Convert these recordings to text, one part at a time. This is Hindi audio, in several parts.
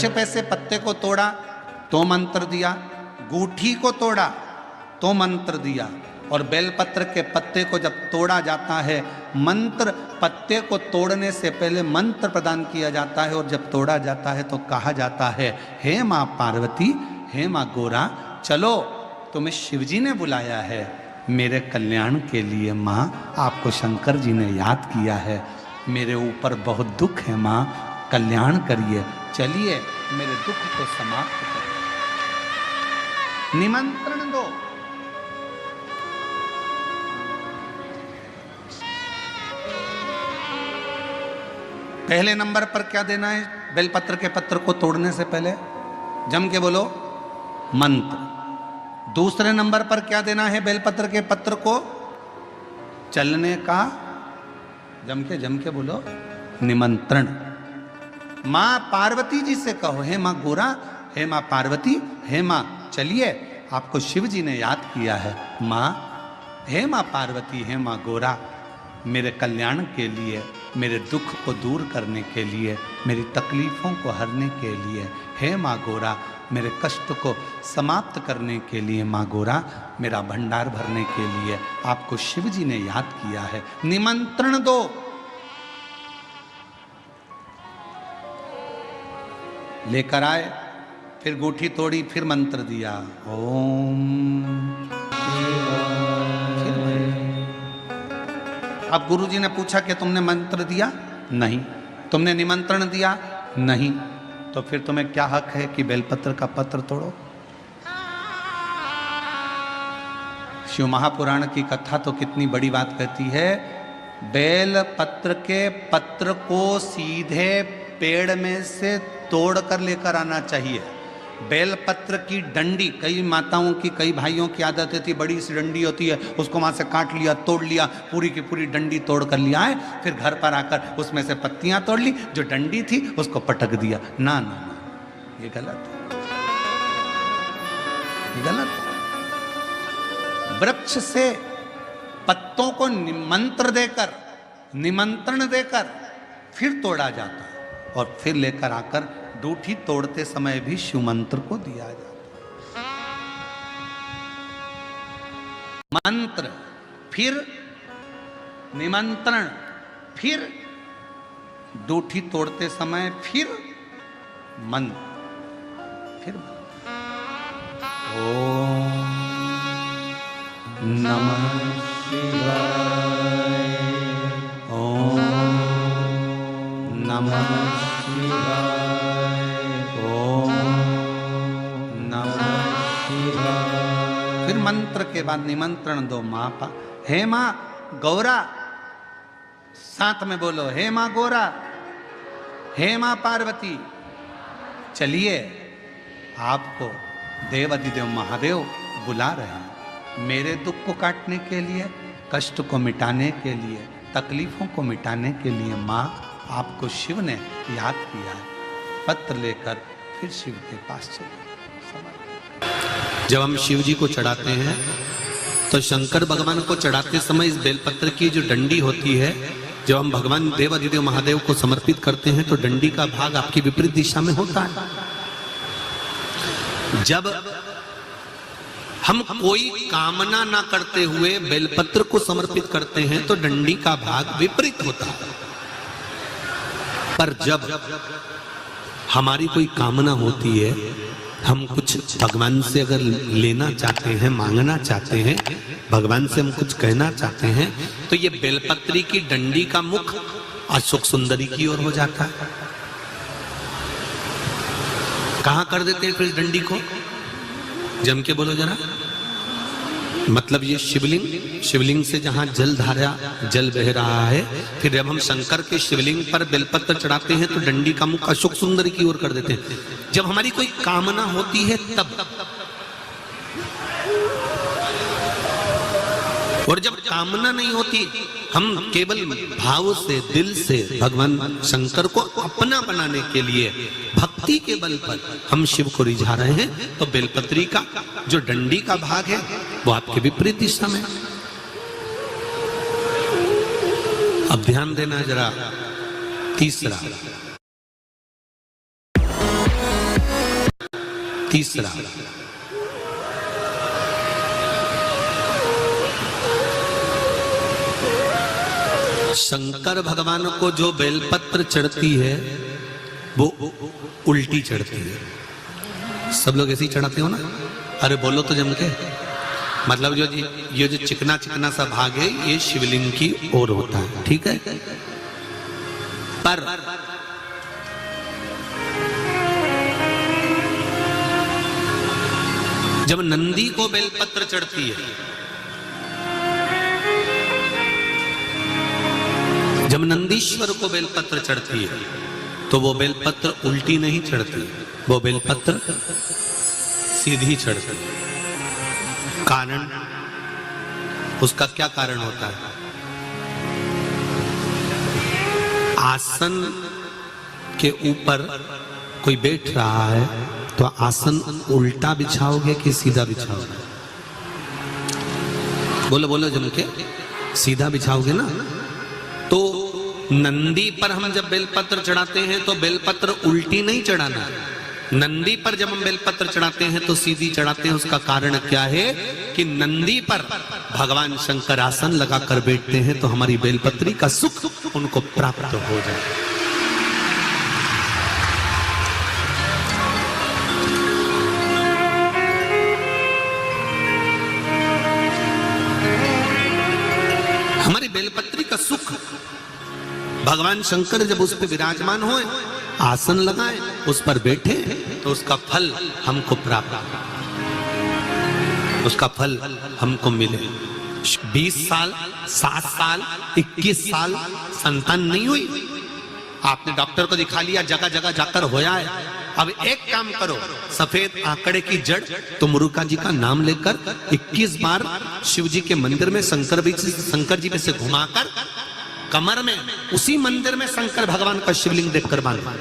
पैसे पत्ते को तोड़ा तो मंत्र दिया, गूठी को तोड़ा तो मंत्र दिया, और बेलपत्र के पत्ते को जब तोड़ा जाता है, मंत्र पत्ते को तोड़ने से पहले मंत्र प्रदान किया जाता है, और जब तोड़ा जाता है तो कहा जाता है, हे माँ पार्वती, हे माँ गोरा, चलो तुम्हें शिवजी ने बुलाया है मेरे कल्याण के लिए। माँ, आपको शंकर जी ने याद किया है, मेरे ऊपर बहुत दुख है माँ, कल्याण करिए, चलिए मेरे दुख को समाप्त करिए, निमंत्रण दो। पहले नंबर पर क्या देना है बेलपत्र के पत्र को तोड़ने से पहले? जम के बोलो, मंत्र। दूसरे नंबर पर क्या देना है बेलपत्र के पत्र को चलने का? जम के बोलो, निमंत्रण। मां पार्वती जी से कहो, हे मां गोरा, हे मां पार्वती, हे मां चलिए, आपको शिव जी ने याद किया है। मां, हे मां पार्वती, हे मां गोरा, मेरे कल्याण के लिए, मेरे दुख को दूर करने के लिए, मेरी तकलीफों को हरने के लिए, हे माँ गोरा, मेरे कष्ट को समाप्त करने के लिए, माँ गोरा, मेरा भंडार भरने के लिए आपको शिव जी ने याद किया है, निमंत्रण दो। लेकर आए, फिर गूठी तोड़ी, फिर मंत्र दिया, ओम। अब गुरुजी ने पूछा कि तुमने मंत्र दिया? नहीं। तुमने निमंत्रण दिया? नहीं। तो फिर तुम्हें क्या हक है कि बेलपत्र का पत्र तोड़ो? शिव महापुराण की कथा तो कितनी बड़ी बात कहती है, बेलपत्र के पत्र को सीधे पेड़ में से तोड़ कर लेकर आना चाहिए। बेलपत्र की डंडी, कई माताओं की, कई भाइयों की आदत होती है, बड़ी सी डंडी होती है, उसको वहां से काट लिया, तोड़ लिया, पूरी की पूरी डंडी तोड़ कर लिया है, फिर घर पर आकर उसमें से पत्तियां तोड़ ली, जो डंडी थी उसको पटक दिया। ना ना ना, ये गलत है, ये गलत है। वृक्ष से पत्तों को निमंत्रण देकर फिर तोड़ा जाता है, और फिर लेकर आकर दूठी तोड़ते समय भी शिव मंत्र को दिया जाता। मंत्र, फिर निमंत्रण, फिर दूठी तोड़ते समय फिर मंत्र, फिर ओम नमः शिवाय, ओम नमः शिवाय, फिर मंत्र के बाद निमंत्रण दो। माँ पा, हे माँ गौरा, साथ में बोलो, हे माँ गोरा, हे माँ पार्वती, चलिए आपको देवाधिदेव महादेव बुला रहे हैं मेरे दुख को काटने के लिए, कष्ट को मिटाने के लिए, तकलीफों को मिटाने के लिए। माँ, आपको शिव ने याद किया है। पत्र लेकर फिर शिव के पास चले। जब हम शिव जी को चढ़ाते हैं तो शंकर भगवान को चढ़ाते समय इस बेलपत्र की जो डंडी होती है, जब हम भगवान देवाधिदेव महादेव को समर्पित करते हैं तो डंडी का भाग आपकी विपरीत दिशा में होता है। जब हम कोई कामना ना करते हुए बेलपत्र को समर्पित करते हैं तो डंडी का भाग विपरीत होता है। पर जब हमारी कोई कामना होती है, हम कुछ भगवान से अगर लेना चाहते हैं, मांगना चाहते हैं, भगवान से हम कुछ कहना चाहते हैं, तो ये बेलपत्री की डंडी का मुख अशोक सुंदरी की ओर हो जाता है। कहां कर देते हैं फिर डंडी को? जम के बोलो जरा। मतलब ये शिवलिंग से जहां जल धारा, जल बह रहा है, फिर जब हम शंकर के शिवलिंग पर बेलपत्र चढ़ाते हैं तो डंडी का मुख अशोक सुंदरी की ओर कर देते हैं। जब हमारी कोई कामना होती है तब, और जब कामना नहीं होती, हम केवल भाव से, दिल से भगवान शंकर को अपना बनाने के लिए भक्ति के बल पर हम शिव को रिझा रहे हैं, तो बेलपत्री का जो डंडी का भाग है वो आपके विपरीत दिशा में। अब ध्यान देना जरा। तीसरा, तीसरा, शंकर भगवान को जो बेलपत्र चढ़ती है वो उल्टी चढ़ती है। सब लोग ऐसे ही चढ़ाते हो ना? अरे बोलो तो जम के। मतलब ये जो चिकना चिकना सा भाग है ये शिवलिंग की ओर होता है, ठीक है। पर जब नंदी को बेलपत्र चढ़ती है, जब नंदीश्वर को बेलपत्र चढ़ती है तो वो बेलपत्र उल्टी नहीं चढ़ती, वो बेलपत्र सीधी चढ़ती है। कारण, उसका क्या कारण होता है? आसन के ऊपर कोई बैठ रहा है तो आसन उल्टा बिछाओगे कि सीधा बिछाओगे? बोलो बोलो जम के, सीधा बिछाओगे ना। तो नंदी पर हम जब बेलपत्र चढ़ाते हैं तो बेलपत्र उल्टी नहीं चढ़ाना, नंदी पर जब हम बेलपत्र चढ़ाते हैं तो सीधी चढ़ाते हैं। उसका कारण क्या है कि नंदी पर भगवान शंकर आसन लगाकर बैठते हैं तो हमारी बेलपत्री का सुख उनको प्राप्त हो जाए। हमारी बेलपत्री का सुख भगवान शंकर जब उस पर विराजमान होए, आसन लगाए, उस पर बैठे तो उसका फल हमको प्राप्त, उसका फल हमको मिले। 20 साल, 7 साल, 21 साल संतान नहीं हुई, आपने डॉक्टर को दिखा लिया, जगह जगह जाकर होया है। अब एक काम करो, सफेद आंकड़े की जड़ तो मुरुका जी का नाम लेकर 21 बार शिव जी के मंदिर में शंकर जी पे से घुमाकर कमर में उसी मंदिर में शंकर भगवान का शिवलिंग देखकर बांधो,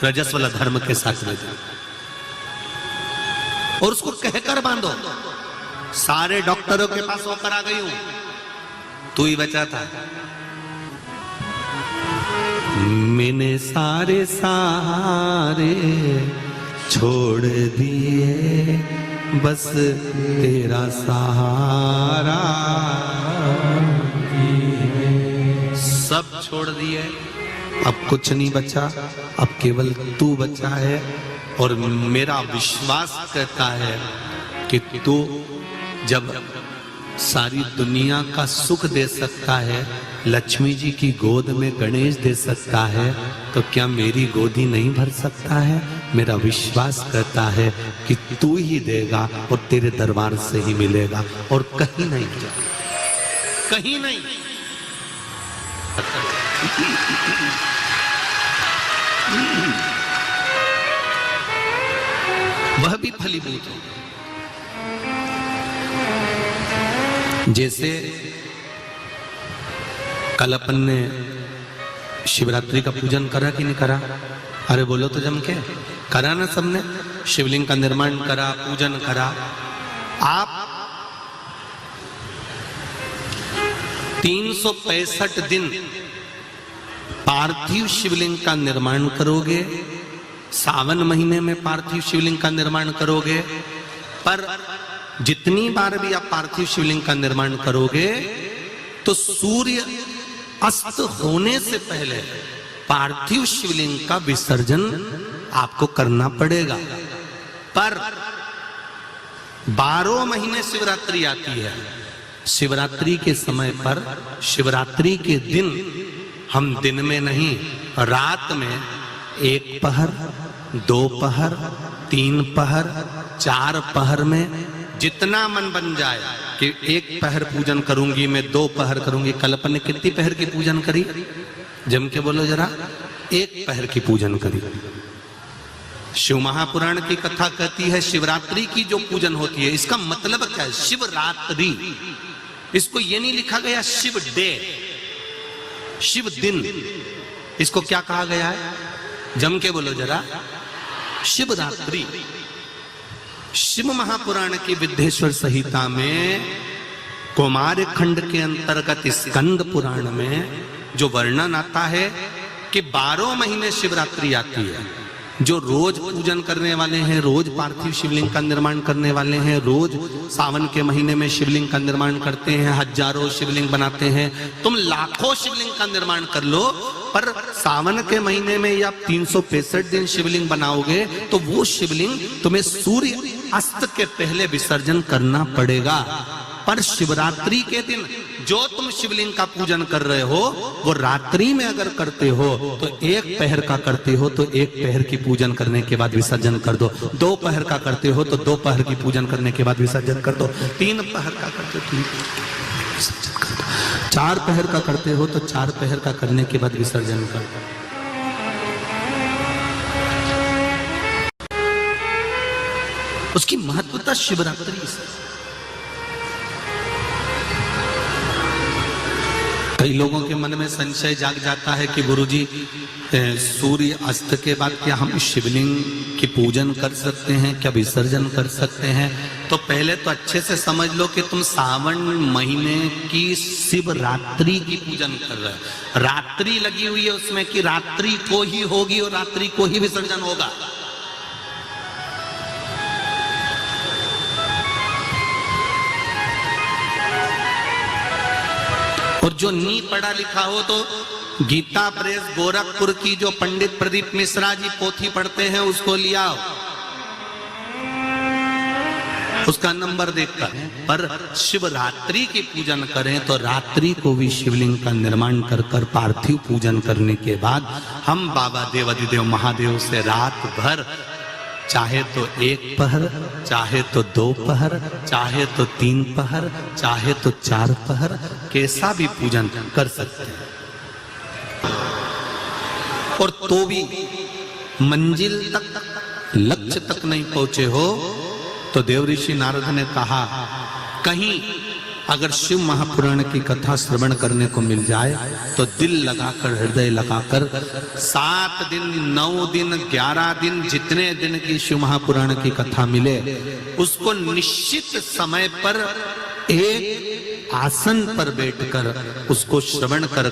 रजस्वला धर्म के साथ में, और उसको कहकर बांधो, सारे डॉक्टरों के पास होकर आ गई हूं, तू ही बचा था। मैंने सारे सहारे छोड़ दिए, बस तेरा सहारा सब छोड़ दिए, अब कुछ नहीं बचा, अब केवल तू बचा है। और मेरा विश्वास कहता है कि तू जब सारी दुनिया का सुख दे सकता है, लक्ष्मी जी की गोद में गणेश दे सकता है, तो क्या मेरी गोदी नहीं भर सकता है? मेरा विश्वास कहता है कि तू ही देगा और तेरे दरबार से ही मिलेगा और कहीं नहीं, कहीं नहीं। वह भी फलीभूत हो। जैसे कल अपन ने शिवरात्रि का पूजन करा कि नहीं करा? अरे बोलो तो जम के, करा ना सबने? शिवलिंग का निर्माण करा, पूजन करा। आप 365 दिन पार्थिव शिवलिंग का निर्माण करोगे, सावन महीने में पार्थिव शिवलिंग का निर्माण करोगे, पर जितनी बार भी आप पार्थिव शिवलिंग का निर्माण करोगे तो सूर्य अस्त होने से पहले पार्थिव शिवलिंग का विसर्जन आपको करना पड़ेगा। पर 12 महीने शिवरात्रि आती है, शिवरात्रि के समय पर, शिवरात्रि के दिन हम दिन में नहीं, रात में 1 पहर, 2 पहर, 3 पहर, 4 पहर में जितना मन बन जाए कि 1 पहर पूजन करूंगी मैं, 2 पहर करूंगी। कल अपन ने कितनी पहर की पूजन करी? जम के बोलो जरा। 1 पहर की पूजन करी। शिव महापुराण की कथा कहती है शिवरात्रि की जो पूजन होती है, इसका मतलब क्या है? शिवरात्रि, इसको ये नहीं लिखा गया शिव डे, शिव दिन, इसको क्या कहा गया है? जम के बोलो जरा। शिवरात्रि। शिव महापुराण की विद्येश्वर संहिता में कुमार खंड के अंतर्गत स्कंद पुराण में जो वर्णन आता है कि 12 महीने शिवरात्रि आती है, जो रोज पूजन करने वाले हैं, रोज पार्थिव शिवलिंग का निर्माण करने वाले हैं, रोज सावन के महीने में शिवलिंग का निर्माण करते हैं, हजारों शिवलिंग बनाते हैं, तुम लाखों शिवलिंग का निर्माण कर लो, पर सावन के महीने में या 365 दिन शिवलिंग बनाओगे तो वो शिवलिंग तुम्हें सूर्य अस्त के पहले विसर्जन करना पड़ेगा। पर शिवरात्रि के दिन जो तुम शिवलिंग का पूजन कर रहे हो वो रात्रि में अगर करते हो तो एक पहर का करते हो तो एक पहर की पूजन करने के बाद विसर्जन कर दो, 2 पहर का करते हो तो 2 पहर की पूजन करने के बाद विसर्जन कर दो, 3 पहर का करते हो 3 विसर्जन कर दो, 4 पहर का करते हो तो 4 पहर का करने के बाद विसर्जन कर दो। उसकी महत्वता शिवरात्रि से। कई लोगों के मन में संशय जाग जाता है कि गुरुजी सूर्य अस्त के बाद क्या हम शिवलिंग की पूजन कर सकते हैं, क्या विसर्जन कर सकते हैं? तो पहले तो अच्छे से समझ लो कि तुम सावन महीने की शिवरात्रि की पूजन कर रहे हो। रात्रि लगी हुई है उसमें कि रात्रि को ही होगी और रात्रि को ही विसर्जन होगा। और जो नी पढ़ा लिखा हो तो गीता प्रेस गोरखपुर की जो पंडित प्रदीप मिश्रा जी पोथी पढ़ते हैं उसको लिया, उसका नंबर देखकर। पर शिवरात्रि की पूजन करें तो रात्रि को भी शिवलिंग का निर्माण कर पार्थिव पूजन करने के बाद हम बाबा देवाधिदेव महादेव से रात भर चाहे तो 1 पहर, चाहे तो 2 पहर, चाहे तो 3 पहर, चाहे तो 4 पहर, कैसा भी पूजन कर सकते हैं। और तो भी मंजिल तक, लक्ष्य तक नहीं पहुंचे हो तो देव ऋषि नारद ने कहा कहीं अगर शिव महापुराण की कथा श्रवण करने को मिल जाए तो दिल लगाकर, हृदय लगाकर 7 दिन, 9 दिन, 11 दिन, जितने दिन की शिव महापुराण की कथा मिले उसको निश्चित समय पर एक आसन पर बैठकर उसको श्रवण कर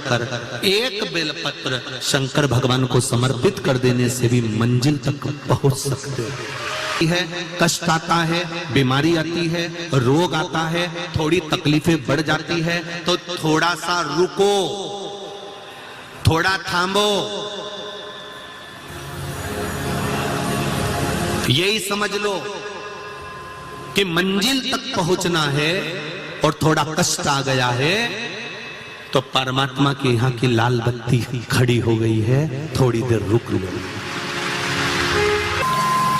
एक बेलपत्र शंकर भगवान को समर्पित कर देने से भी मंजिल तक पहुंच सकते है। कष्ट आता है, बीमारी आती है, रोग आता है, थोड़ी तकलीफें बढ़ जाती है तो थोड़ा सा रुको, थोड़ा थामो, यही समझ लो कि मंजिल तक पहुंचना है और थोड़ा कष्ट आ गया है तो परमात्मा की यहाँ की लाल बत्ती खड़ी हो गई है, थोड़ी देर रुक लो।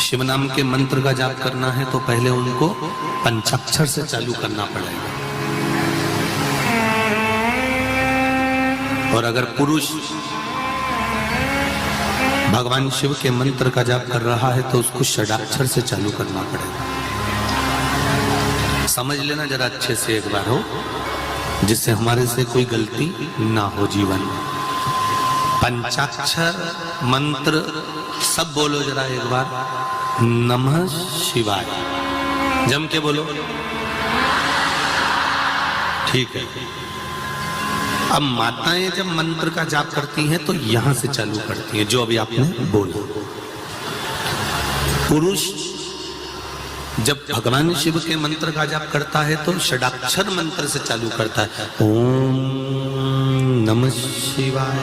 शिव नाम के मंत्र का जाप करना है तो पहले उनको पंचाक्षर से चालू करना पड़ेगा। और अगर पुरुष भगवान शिव के मंत्र का जाप कर रहा है तो उसको षडाक्षर से चालू करना पड़ेगा। समझ लेना जरा अच्छे से एक बार हो, जिससे हमारे से कोई गलती ना हो जीवन में। पंचाक्षर मंत्र सब बोलो जरा एक बार। नमः शिवाय, जम के बोलो, ठीक है। अब माताएं जब मंत्र का जाप करती हैं तो यहां से चालू करती हैं, जो अभी आपने बोला। पुरुष जब भगवान शिव के मंत्र का जाप करता है तो षडाक्षर मंत्र से चालू करता है, ओम नमः शिवाय।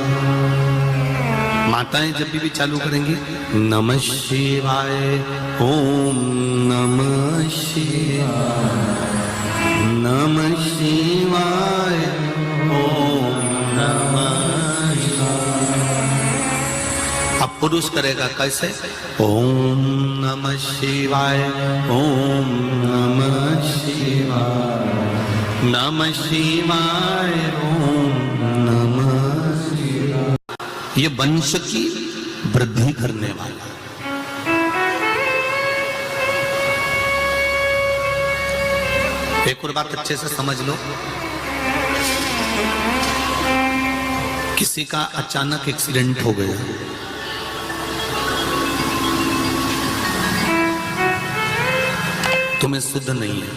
माताएं जब भी चालू करेंगी नमः शिवाय, ओम नमः शिवाय, नमः शिवाय, ओम नमः शिवाय। अब पुरुष करेगा कैसे? ओम नमः शिवाय, ओम नमः शिवाय, नमः शिवाय, ओम नमः शिवाय। ये वंश की वृद्धि करने वाला। एक और बात अच्छे से समझ लो, किसी का अचानक एक्सीडेंट हो गया, तुम्हें शुद्ध नहीं है,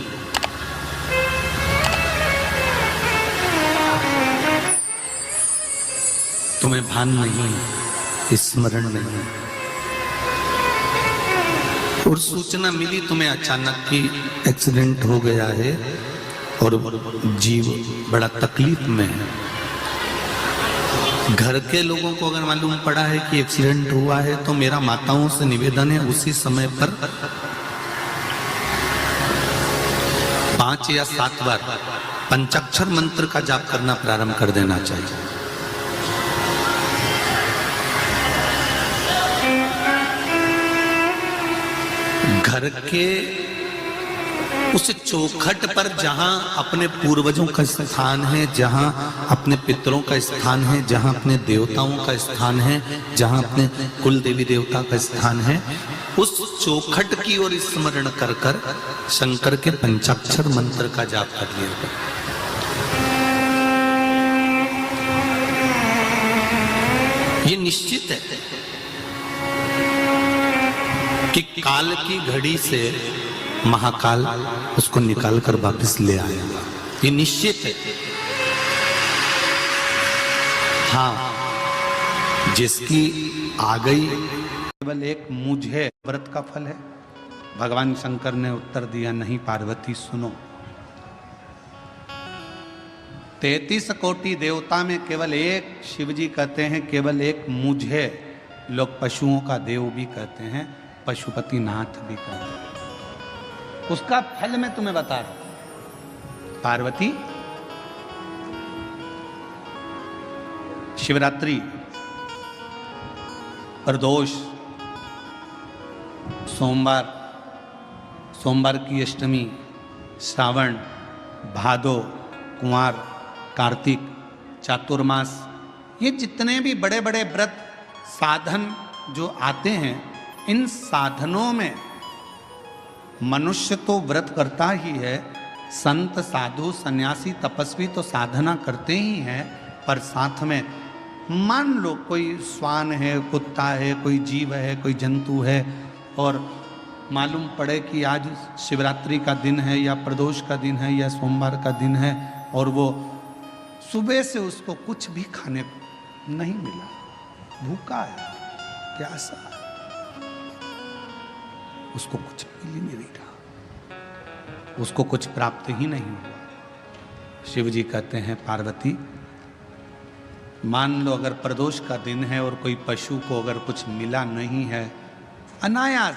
तुम्हें भान नहीं है, स्मरण नहीं है, और सूचना मिली तुम्हें अचानक कि एक्सीडेंट हो गया है और जीव बड़ा तकलीफ में है। घर के लोगों को अगर मालूम पड़ा है कि एक्सीडेंट हुआ है तो मेरा माताओं से निवेदन है उसी समय पर 5 या 7 बार पंचाक्षर मंत्र का जाप करना प्रारंभ कर देना चाहिए। घर के उस चौखट पर जहां अपने पूर्वजों का स्थान है, जहां अपने पितरों का स्थान है, जहां अपने देवताओं का स्थान है, जहां अपने कुल देवी देवता का स्थान है, उस चौखट की ओर स्मरण कर कर शंकर के पंचाक्षर मंत्र का जाप कर लिया कर। ये निश्चित है कि काल की घड़ी से महाकाल उसको निकाल कर वापस ले आएगा, ये निश्चित है। हाँ, जिसकी आ गई केवल एक मुझे व्रत का फल है। भगवान शंकर ने उत्तर दिया, नहीं पार्वती सुनो, 33 कोटि देवता में केवल एक शिव जी कहते हैं, केवल एक मुझे लोग पशुओं का देव भी कहते हैं, पशुपति नाथ भी कहते हैं। उसका फल मैं तुम्हें बता रहा हूं। पार्वती, शिवरात्रि, प्रदोष, सोमवार की अष्टमी, श्रावण, भादो, कुंवार, कार्तिक, चातुर्मास, ये जितने भी बड़े बड़े व्रत साधन जो आते हैं, इन साधनों में मनुष्य तो व्रत करता ही है, संत, साधु, सन्यासी, तपस्वी तो साधना करते ही हैं, पर साथ में मान लो कोई श्वान है, कुत्ता है, कोई जीव है, कोई जंतु है, और मालूम पड़े कि आज शिवरात्रि का दिन है या प्रदोष का दिन है या सोमवार का दिन है, और वो सुबह से उसको कुछ भी खाने को नहीं मिला, भूखा है, प्यासा है, उसको कुछ मिल ही नहीं रहा, उसको कुछ प्राप्त ही नहीं हुआ। शिव जी कहते हैं, पार्वती मान लो अगर प्रदोष का दिन है और कोई पशु को अगर कुछ मिला नहीं है, अनायास,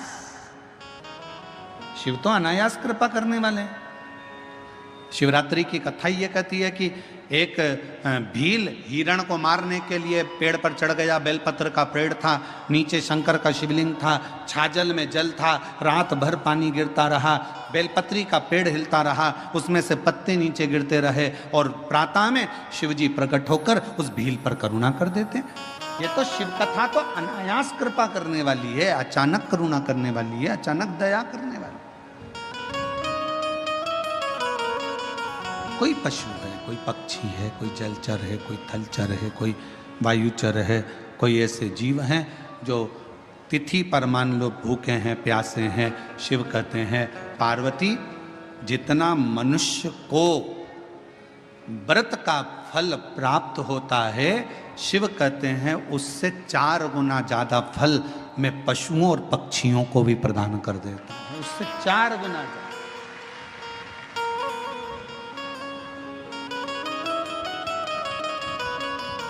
शिव तो अनायास कृपा करने वाले हैं। शिवरात्रि की कथा ये कहती है कि एक भील हिरण को मारने के लिए पेड़ पर चढ़ गया, बेलपत्र का पेड़ था, नीचे शंकर का शिवलिंग था, छाजल में जल था, रात भर पानी गिरता रहा, बेलपत्री का पेड़ हिलता रहा, उसमें से पत्ते नीचे गिरते रहे, और प्रातः में शिवजी प्रकट होकर उस भील पर करुणा कर देते। ये तो शिव कथा तो अनायास कृपा करने वाली है, अचानक करुणा करने वाली है, अचानक दया करने वाली। कोई पशु है, कोई पक्षी है, कोई जलचर है, कोई थलचर है, कोई वायुचर है, कोई ऐसे जीव हैं जो तिथि पर मान लो भूखे हैं, प्यासे हैं, शिव कहते हैं, पार्वती जितना मनुष्य को व्रत का फल प्राप्त होता है, शिव कहते हैं उससे 4 गुना ज्यादा फल मैं पशुओं और पक्षियों को भी प्रदान कर देता हूं, उससे 4 गुना ज्यादा।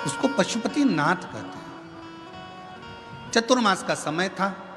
उसको पशुपति नाथ कहते हैं। चतुर्मास का समय था,